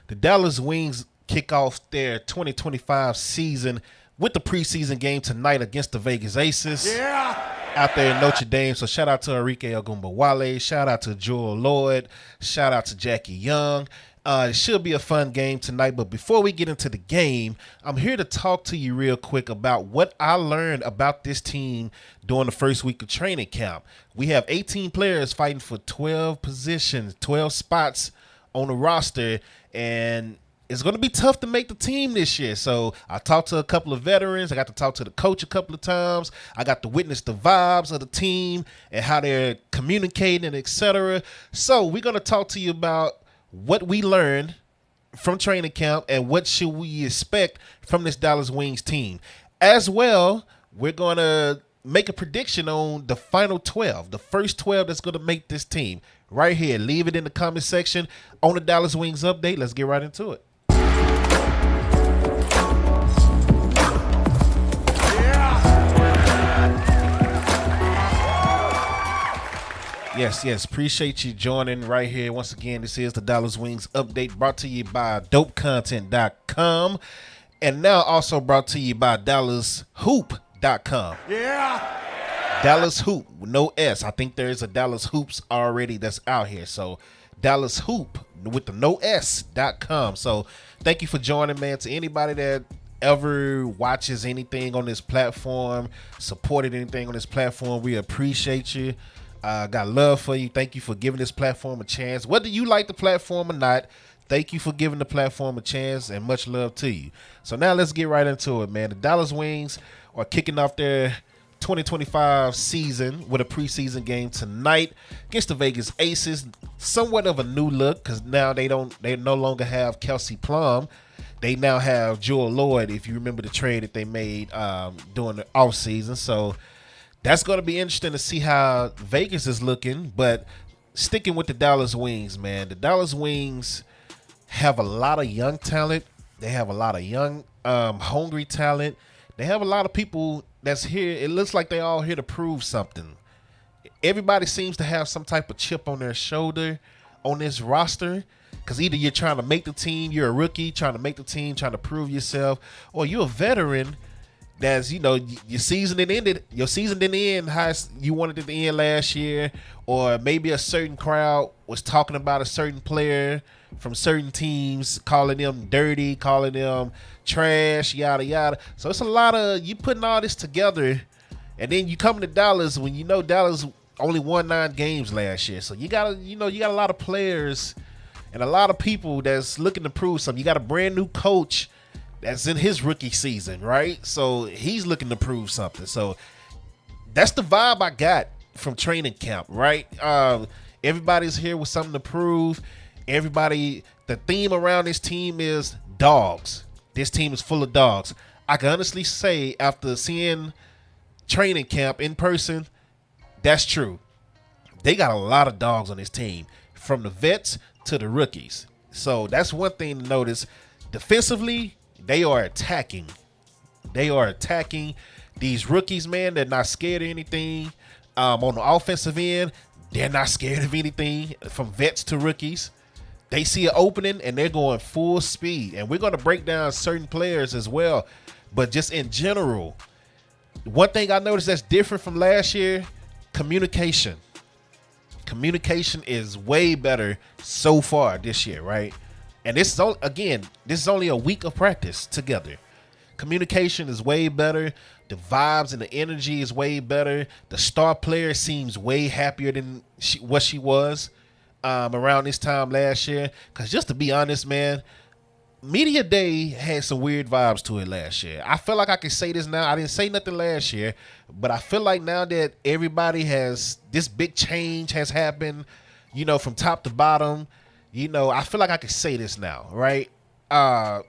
The Dallas Wings kick off their 2025 season with the preseason game tonight against the Vegas Aces. Yeah. Out there in Notre Dame. So shout out to Enrique Ogunbowale. Shout out to Joel Lloyd. Shout out to Jackie Young. It should be a fun game tonight. But before we get into the game, I'm here to talk to you real quick about what I learned about this team during the first week of training camp. We have 18 players fighting for 12 positions, 12 spots on the roster. And it's going to be tough to make the team this year. So I talked to a couple of veterans. I got to talk to the coach a couple of times. I got to witness the vibes of the team and how they're communicating, etc. So we're going to talk to you about what we learned from training camp and what should we expect from this Dallas Wings team. As well, we're going to make a prediction on the final 12, the first 12 that's going to make this team. Right here. Leave it in the comment section on the Dallas Wings update. Let's get right into it. Yes. Appreciate you joining right here. Once again, this is the Dallas Wings update brought to you by dopecontent.com and now also brought to you by dallashoop.com. Yeah. Dallas Hoop, no S. I think there is a Dallas Hoops already that's out here. So Dallas Hoop with the no S.com. So thank you for joining, man. To anybody that ever watches anything on this platform, supported anything on this platform, we appreciate you. Got love for you. Thank you for giving this platform a chance. Whether you like the platform or not, thank you for giving the platform a chance and much love to you. So now let's get right into it, man. The Dallas Wings are kicking off their 2025 season with a preseason game tonight against the Vegas Aces. Somewhat of a new look because now they no longer have Kelsey Plum. They now have Joel Lloyd, if you remember the trade that they made during the offseason. So that's going to be interesting to see how Vegas is looking. But sticking with the Dallas Wings, man, the Dallas Wings have a lot of young talent. They have a lot of young, hungry talent. They have a lot of people that's here. It looks like they all here to prove something. Everybody seems to have some type of chip on their shoulder on this roster because either you're trying to make the team, you're a rookie trying to make the team, trying to prove yourself, or you're a veteran that's, your season didn't end how you wanted it to end last year, or maybe a certain crowd was talking about a certain player from certain teams, calling them dirty, calling them trash, yada yada. So it's a lot of you putting all this together, and then you come to Dallas when you know Dallas only won 9 games last year. So you got a lot of players and a lot of people that's looking to prove something. You got a brand new coach that's in his rookie season, right? So he's looking to prove something. So that's the vibe I got from training camp, right? Everybody's here with something to prove. The theme around this team is dogs. This team is full of dogs. I can honestly say after seeing training camp in person, that's true. They got a lot of dogs on this team, from the vets to the rookies. So that's one thing to notice. Defensively, they are attacking. These rookies, man. They're not scared of anything. On the offensive end, they're not scared of anything, from vets to rookies. They see an opening and they're going full speed. And we're going to break down certain players as well. But just in general, one thing I noticed that's different from last year, communication. Communication is way better so far this year, right? And this is only a week of practice together. Communication is way better. The vibes and the energy is way better. The star player seems way happier than what she was around this time last year. Because just to be honest, man, Media Day had some weird vibes to it last year. I feel like I can say this now. I didn't say nothing last year, but I feel like now that everybody has, this big change has happened, from top to bottom, I feel like I can say this now, right? The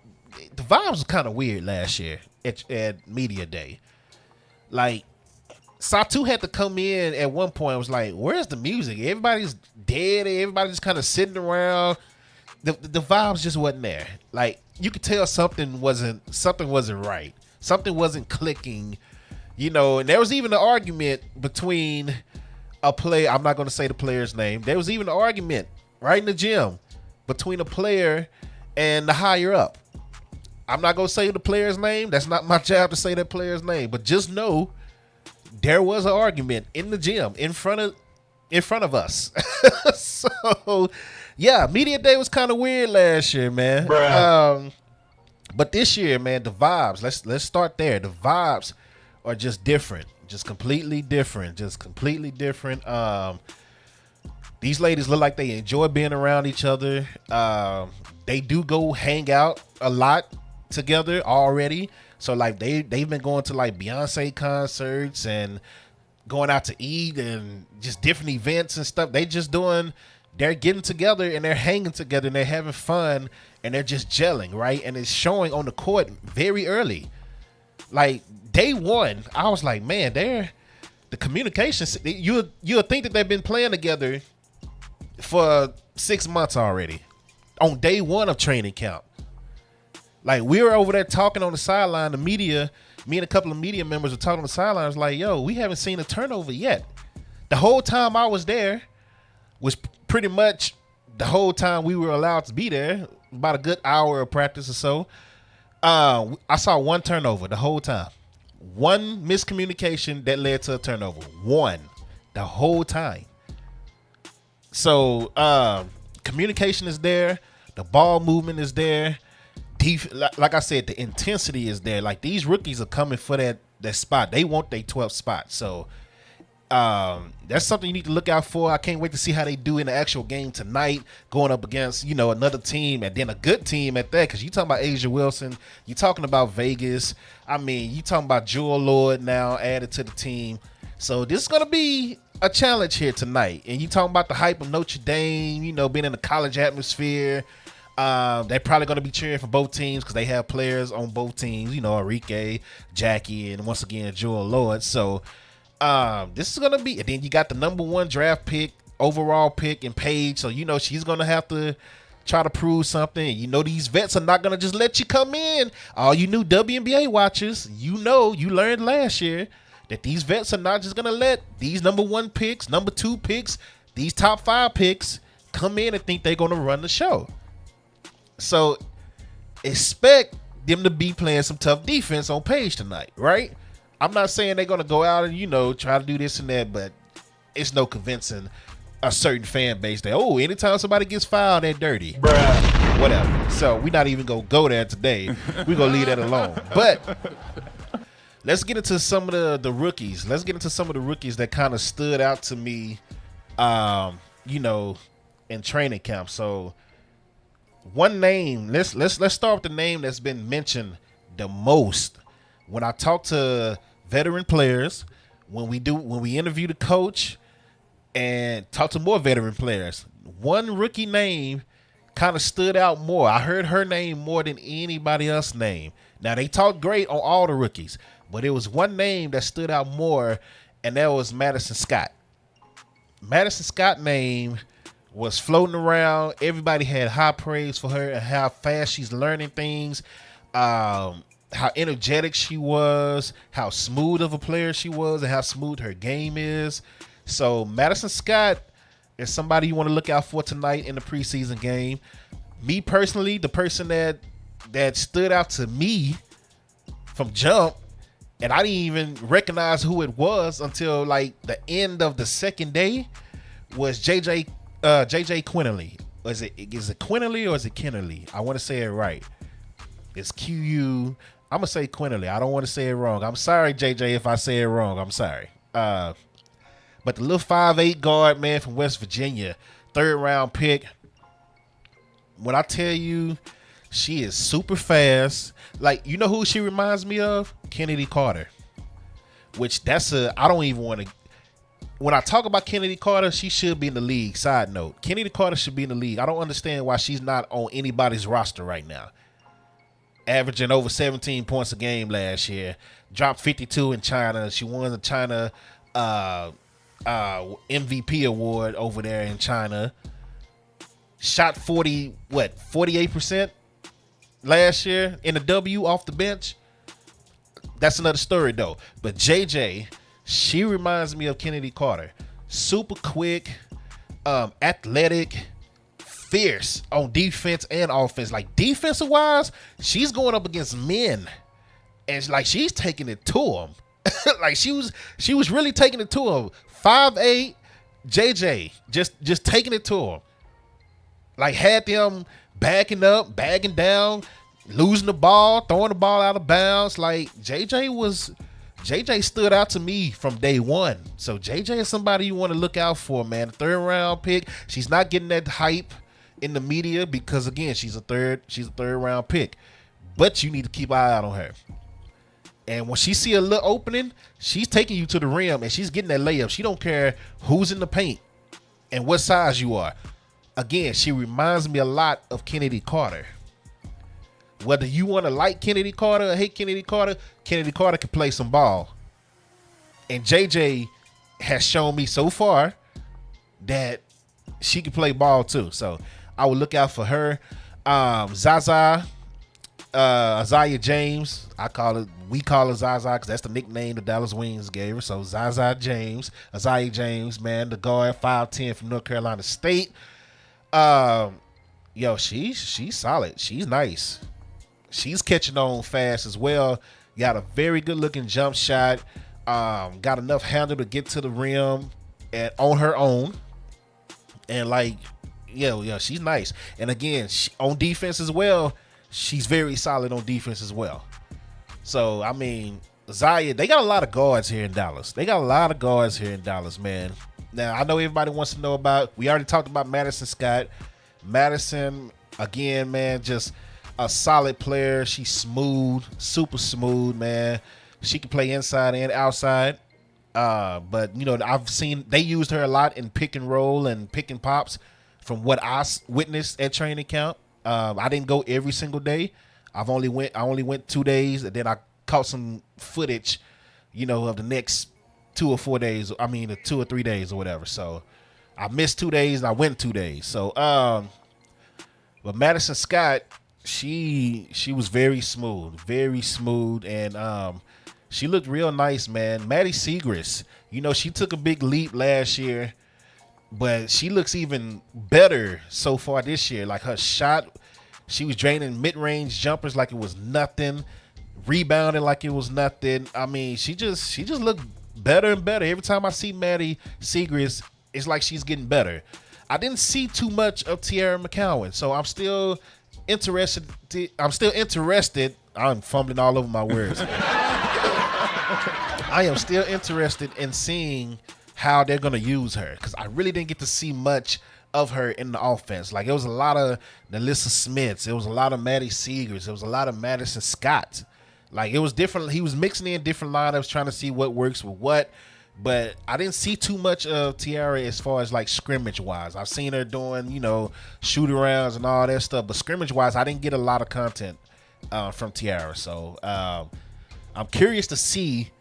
vibes was kind of weird last year at Media Day. Like, Satu had to come in at one point and was like, where's the music? Everybody's dead. Everybody's just kind of sitting around. The vibes just wasn't there. Like, you could tell something wasn't right. Something wasn't clicking, and there was even an argument between a player. I'm not going to say the player's name. There was even an argument right in the gym between a player and the higher up. I'm not gonna say the player's name. That's not my job to say that player's name. But just know there was an argument in the gym in front of us. So yeah, media day was kind of weird last year, man. But this year, man, the vibes. Let's start there. The vibes are just different, just completely different. These ladies look like they enjoy being around each other. They do go hang out a lot together already. So like they've been going to like Beyonce concerts and going out to eat and just different events and stuff. They're getting together and they're hanging together and they're having fun and they're just gelling, right? And it's showing on the court very early. Like day one, I was like, man, the communication. You'll think that they've been playing together for 6 months already on day one of training camp. Like we were over there talking on the sideline, the media, me and a couple of media members were talking on the sideline. I was like, yo, we haven't seen a turnover yet. The whole time I was there was pretty much the whole time we were allowed to be there, about a good hour of practice or so. I saw one turnover the whole time. One miscommunication that led to a turnover. One. The whole time. So communication is there. The ball movement is there. Like I said, the intensity is there. Like these rookies are coming for that spot. They want their 12th spot. So that's something you need to look out for. I can't wait to see how they do in the actual game tonight, going up against, another team and then a good team at that. Because you talking about Asia Wilson, you talking about Vegas. I mean, you talking about Jewel Lord now added to the team. So this is gonna be a challenge here tonight. And you talking about the hype of Notre Dame, being in the college atmosphere. They're probably going to be cheering for both teams because they have players on both teams, Enrique, Jackie, and once again, Jewel Lord. So this is going to be, and then you got the number one draft pick, overall pick in Paige. So, she's going to have to try to prove something. These vets are not going to just let you come in. All you new WNBA watchers, you learned last year that these vets are not just going to let these number one picks, number two picks, these top 5 picks come in and think they're going to run the show. So expect them to be playing some tough defense on Paige tonight, right? I'm not saying they're going to go out and, try to do this and that, but it's no convincing a certain fan base that, anytime somebody gets fouled, they're dirty. Bruh. Whatever. So we're not even going to go there today. We're going to leave that alone. But let's get into some of the rookies. Let's get into some of the rookies that kind of stood out to me, in training camp. So one name, let's start with the name that's been mentioned the most. When I talk to veteran players, when we interview the coach and talk to more veteran players, one rookie name kind of stood out more. I heard her name more than anybody else's name. Now they talked great on all the rookies, but it was one name that stood out more, and that was Madison Scott. Madison Scott name was floating around. Everybody had high praise for her and how fast she's learning things, how energetic she was, how smooth of a player she was, and how smooth her game is. So Madison Scott is somebody you want to look out for tonight in the preseason game. Me personally, the person that stood out to me from jump, and I didn't even recognize who it was until like the end of the second day, was JJ Quinterly. Is it Quinterly or is it Kennerly? I want to say it right. It's QU. I'm gonna say Quinterly. I don't want to say it wrong. I'm sorry, JJ, if I say it wrong. I'm sorry. But the little 5'8" guard, man, from West Virginia, 3rd round pick. When I tell you, she is super fast. Like, you know who she reminds me of? Kennedy Carter. Which I don't even want to. When I talk about Kennedy Carter, she should be in the league. Side note, Kennedy Carter should be in the league. I don't understand why she's not on anybody's roster right now. Averaging over 17 points a game last year. Dropped 52 in China. She won the China MVP award over there in China. Shot 48% last year in the W off the bench. That's another story though. But JJ, she reminds me of Kennedy Carter. Super quick, athletic, fierce on defense and offense. Like defensive wise, she's going up against men, and like she's taking it to them. Like she was really taking it to him. 5'8", JJ just taking it to him. Like had them backing up, bagging down, losing the ball, throwing the ball out of bounds. Like JJ stood out to me from day one. So JJ is somebody you want to look out for, man. 3rd round pick. She's not getting that hype in the media because again, she's a third round pick. But you need to keep an eye out on her. And when she see a little opening, she's taking you to the rim and she's getting that layup. She don't care who's in the paint and what size you are. Again, she reminds me a lot of Kennedy Carter. Whether you want to like Kennedy Carter or hate Kennedy Carter can play some ball. And JJ has shown me so far that she can play ball too. So I would look out for her. Zaza, Isaiah James, we call her Zaza because that's the nickname the Dallas Wings gave her. So Zaza James, Isaiah James, man, the guard, 5'10" from North Carolina State. She's solid. She's nice. She's catching on fast as well. Got a very good looking jump shot. Got enough handle to get to the rim and on her own. And she's nice. And again, on defense as well, she's very solid on defense as well. So, I mean, Zaya, they got a lot of guards here in Dallas. Man. Now, I know everybody wants to know about, we already talked about Madison Scott. Madison, again, man, just a solid player. She's smooth, super smooth, man. She can play inside and outside. But, I've seen, they used her a lot in pick and roll and pick and pops from what I witnessed at training camp. I didn't go every single day. I only went 2 days, and then I caught some footage, of the next 2 or 4 days. I mean, 2 or 3 days or whatever. So I missed 2 days and I went 2 days. So, but Madison Scott, she was very smooth, and she looked real nice, man. Maddie Segrist, she took a big leap last year, but she looks even better so far this year. Like her shot, she was draining mid-range jumpers like it was nothing, rebounding like it was nothing. I mean, she just looked better and better. Every time I see Maddie Segrist, it's like she's getting better. I didn't see too much of Tiara McCowan, so I'm still interested. I'm fumbling all over my words. I am still interested in seeing how they're going to use her, because I really didn't get to see much of her in the offense. Like, it was a lot of Nalissa Smiths. It was a lot of Maddie Segrist. It was a lot of Madison Scott. Like, it was different. He was mixing in different lineups, trying to see what works with what. But I didn't see too much of Tiara as far as, like, scrimmage-wise. I've seen her doing, shoot-arounds and all that stuff. But scrimmage-wise, I didn't get a lot of content from Tiara. So, I'm curious to see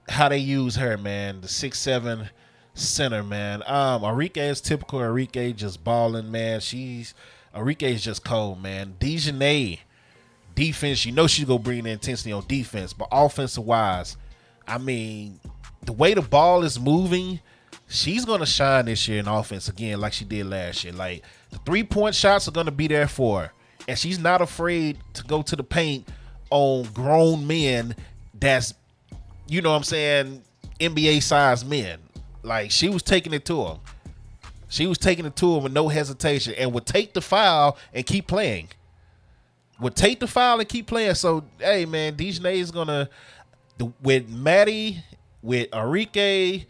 how they use her, man. The 6'7" center, man. Arike is typical. Arike just balling, man. Arike is just cold, man. Dejanay, defense, she's gonna bring the intensity on defense, but offensive wise, I mean, the way the ball is moving, she's gonna shine this year in offense again, like she did last year. Like, the 3-point shots are gonna be there for her, and she's not afraid to go to the paint on grown men that's, NBA size men. Like, she was taking it to him. With no hesitation, and would take the foul and keep playing. So, hey, man, Dejanay is gonna, with Maddie, with Arike,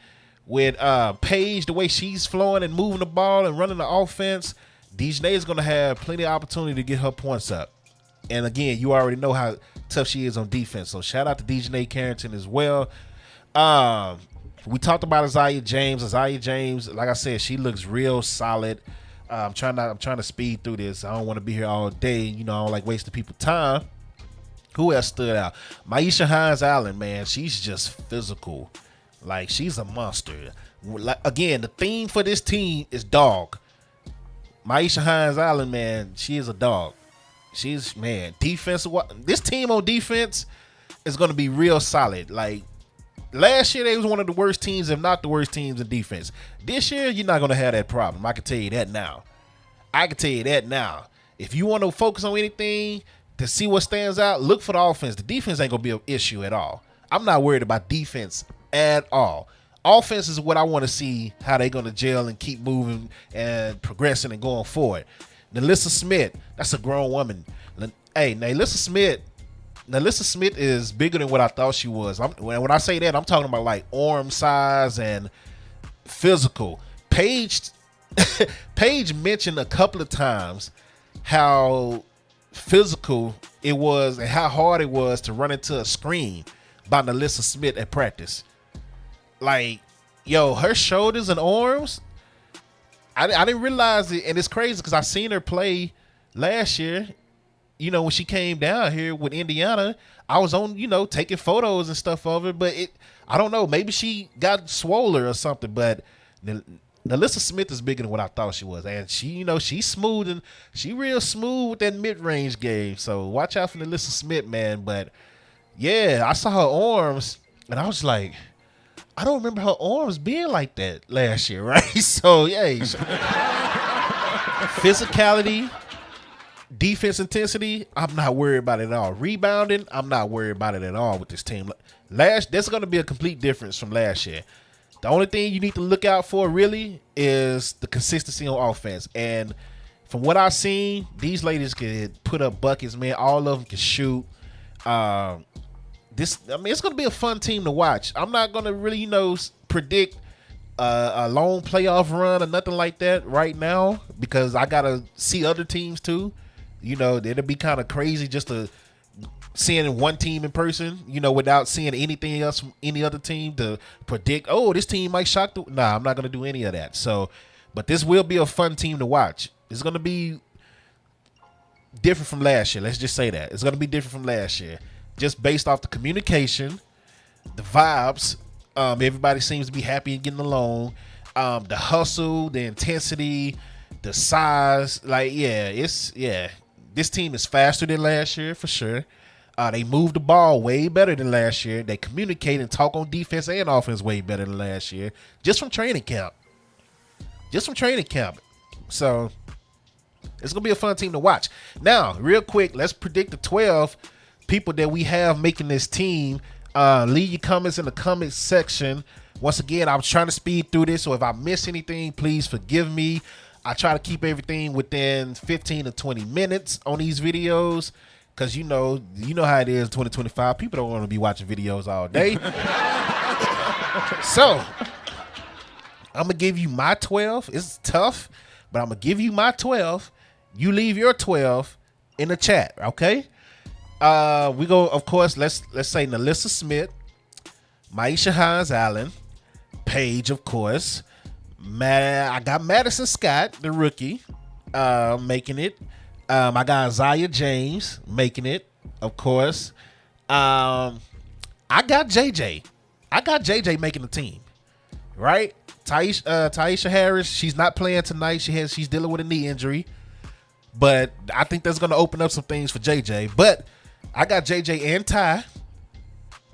with Paige, the way she's flowing and moving the ball and running the offense, Dejanay is gonna have plenty of opportunity to get her points up. And again, you already know how tough she is on defense. So shout out to Dejanay Carrington as well. We talked about Isaiah James. Like I said, she looks real solid. I'm trying to speed through this. I don't want to be here all day. I don't like wasting people's time. Who else stood out? Maisha Hines-Allen, man. She's just physical. Like, she's a monster. Again, the theme for this team is dog. Maisha Hines-Allen, man, she is a dog. Defense. This team on defense is going to be real solid. Like, last year, they was one of the worst teams, if not the worst teams in defense. This year, you're not going to have that problem. I can tell you that now. I can tell you that now. If you want to focus on anything to see what stands out, look for the offense. The defense ain't gonna be an issue at all. I'm not worried about defense at all. Offense is what I want to see, how they gonna gel and keep moving and progressing and going forward. Nalissa Smith, that's a grown woman. Hey, Nalissa Smith is bigger than what I thought she was. When I say that, I'm talking about like arm size and physical. Paige mentioned a couple of times how physical it was and how hard it was to run into a screen by Nalissa Smith at practice. Like, yo, her shoulders and arms, I didn't realize it, and it's crazy because I seen her play last year. You know, when she came down here with Indiana, I was on, taking photos and stuff of her, but I don't know, maybe she got swoller or something, but Nalissa Smith is bigger than what I thought she was. And she, she's smooth and she real smooth with that mid-range game. So watch out for Nalissa Smith, man. But yeah, I saw her arms and I was like, I don't remember her arms being like that last year, right? So yeah, physicality, defense intensity, I'm not worried about it at all. Rebounding, I'm not worried about it at all with this team. There's going to be a complete difference from last year. The only thing you need to look out for really is the consistency on offense. And from what I've seen, these ladies can put up buckets, man. All of them can shoot. It's going to be a fun team to watch. I'm not going to really, predict a long playoff run or nothing like that right now because I got to see other teams too. It'll be kind of crazy just to seeing one team in person, without seeing anything else from any other team to predict, oh, this team might shock the. Nah, I'm not going to do any of that. So, but this will be a fun team to watch. It's going to be different from last year. Let's just say that. It's going to be different from last year. Just based off the communication, the vibes. Everybody seems to be happy and getting along. The hustle, the intensity, the size. This team is faster than last year for sure. They move the ball way better than last year. They communicate and talk on defense and offense way better than last year. Just from training camp. So it's going to be a fun team to watch. Now, real quick, let's predict the 12 people that we have making this team. Leave your comments in the comments section. Once again, I'm trying to speed through this, so if I miss anything, please forgive me. I try to keep everything within 15 to 20 minutes on these videos. Because you know how it is in 2025. People don't want to be watching videos all day. So, I'm going to give you my 12. It's tough, but I'm going to give you my 12. You leave your 12 in the chat, okay? We go, of course, let's say Nalissa Smith, Maisha Hines-Allen, Paige, of course. I got Madison Scott, the rookie, making it. I got Isaiah James making it, of course. I got JJ. Making the team, right? Taisha Harris, she's not playing tonight. She's dealing with a knee injury, but I think that's going to open up some things for JJ. But I got JJ and Ty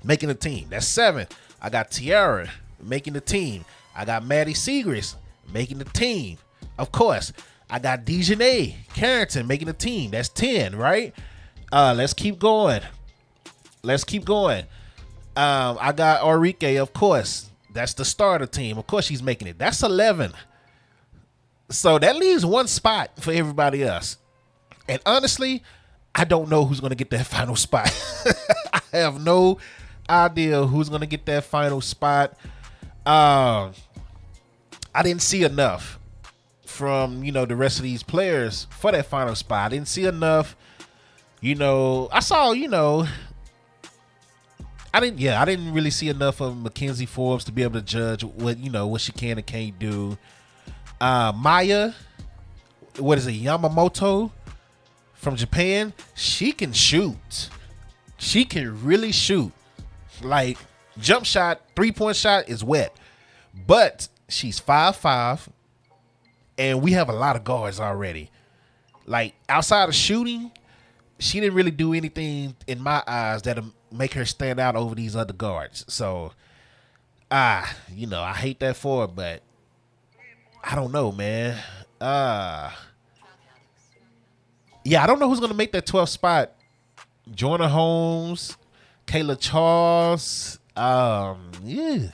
making the team. That's 7. I got Tiara making the team. I got Maddie Segrist making the team, of course. I got Dejanay Carrington making the team. That's 10, right? Let's keep going. I got Enrique, of course. That's the starter team. Of course, she's making it. That's 11. So that leaves one spot for everybody else. And honestly, I don't know who's going to get that final spot. I have no idea who's going to get that final spot. I didn't see enough from, the rest of these players for that final spot. I didn't see enough. I saw, I didn't really see enough of Mackenzie Forbes to be able to judge what she can and can't do. Maya, Yamamoto from Japan, she can shoot. She can really shoot. Like, jump shot, 3-point shot is wet. But she's 5'5", and we have a lot of guards already. Like, outside of shooting, she didn't really do anything in my eyes that'll make her stand out over these other guards. So, I hate that for her, but I don't know, man. Yeah, I don't know who's gonna make that 12th spot. Jordan Holmes, Kayla Charles, yeah,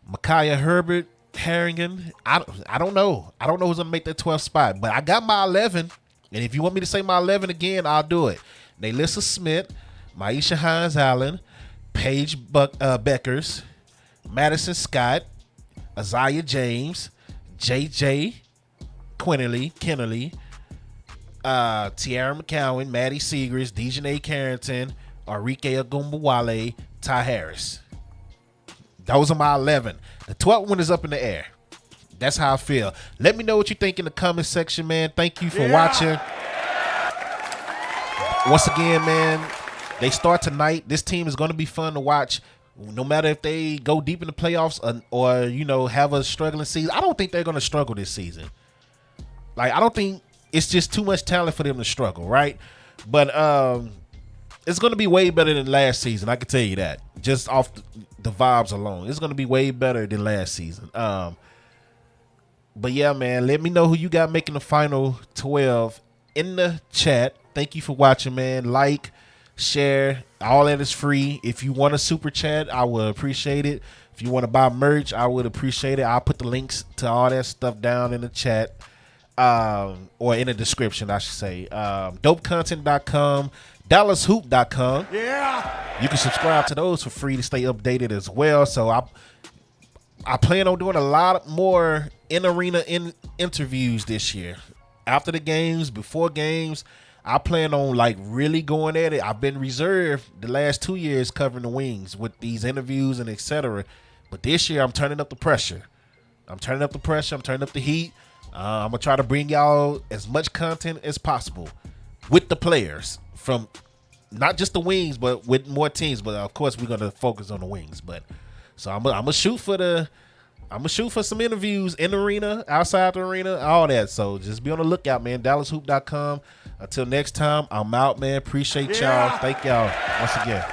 Micaiah Herbert, Harrigan. I don't know. I don't know who's gonna make that 12th spot, but I got my 11. And if you want me to say my 11 again, I'll do it. Naylissa Smith, Maisha Hines Allen, Paige Bueckers, Madison Scott, Isaiah James, JJ Kennerly, Tiara McCowan, Maddie Seegers, Dejanay Carrington, Enrique Agumbawale, Ty Harris. Those are my 11. The 12th one is up in the air. That's how I feel. Let me know what you think in the comment section, man. Thank you for watching. Once again, man, they start tonight. This team is going to be fun to watch. No matter if they go deep in the playoffs or you know, have a struggling season. I don't think they're going to struggle this season. Like, I don't think it's just too much talent for them to struggle, right? But it's going to be way better than last season. I can tell you that. Just off the vibes alone. It's going to be way better than last season. But yeah, man, let me know who you got making the final 12 in the chat. Thank you for watching, man. Like, share, all that is free. If you want a super chat, I would appreciate it. If you want to buy merch, I would appreciate it. I'll put the links to all that stuff down in the chat, or in the description, I should say. Dopecontent.com, DallasHoop.com. Yeah. You can subscribe to those for free to stay updated as well. So I plan on doing a lot more in-arena interviews this year. After the games, before games, I plan on like really going at it. I've been reserved the last 2 years covering the Wings with these interviews and etc. But this year I'm turning up the pressure. I'm turning up the heat. I'm gonna try to bring y'all as much content as possible with the players from not just the Wings, but with more teams. But of course we're gonna focus on the Wings. But so I'm gonna shoot for some interviews in the arena, outside the arena, all that. So just be on the lookout, man. DallasHoop.com. Until next time, I'm out, man. Appreciate y'all. Thank y'all once again.